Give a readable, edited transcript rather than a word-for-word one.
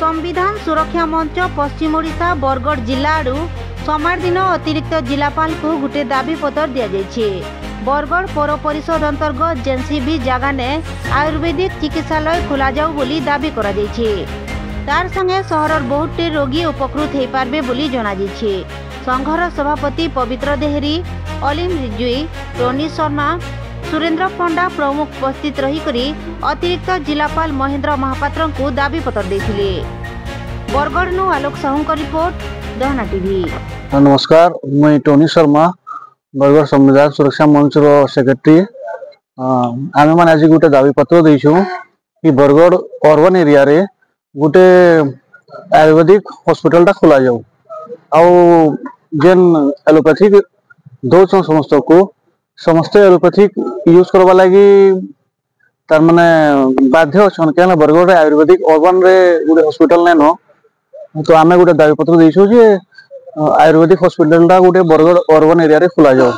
संविधान सुरक्षा मंच पश्चिम ओडिशा बरगढ़ जिला आड़ू सोमवार दिन अतिरिक्त जिलापाल को गोटे दाबी पत्र दि जाइए। बरगढ़ पौर परिषद अंतर्गत जेनसीबी जगह ने आयुर्वेदिक चिकित्सालय खोल जाऊ बोली दाबी करा जाइए। तार संगे सहर बहुत रोगी उपकृत हो पारे बोली जना जाइए। संघर सभापति पवित्र देहरी, अलीम रिजुई, टोनी शर्मा, सुरेंद्र पंडा प्रमुख उपस्थित रही अतिरिक्त जिलापाल महेंद्र महापात्र को दाबी पत्र देथिले। बरगढ़ नु आलोक साहू का रिपोर्ट, दहना टीवी। नमस्कार, मैं टोनी शर्मा, बरगढ़ संविधान सुरक्षा मंच रो सेक्रेटरी। आमे माने आज गोटे दाबी पत्र देइछु कि बरगढ़ अर्बन एरिया रे गोटे आयुर्वेदिक हॉस्पिटल टा खोला जाऊ। आउ जेन एलोपैथिक दौच समस्त को समस्त एलोपैथिक यूज करवा लगी तार माने बाध्य छन केना बरगढ़ रे आयुर्वेदिक अर्बन रे गोटे हॉस्पिटल नै न। तो आमे गोटे दाबी पत्र देइछु जे आयुर्वेदिक हॉस्पिटल टा गोटे बरगढ़ अर्बन एरिया रे खोला जाऊ।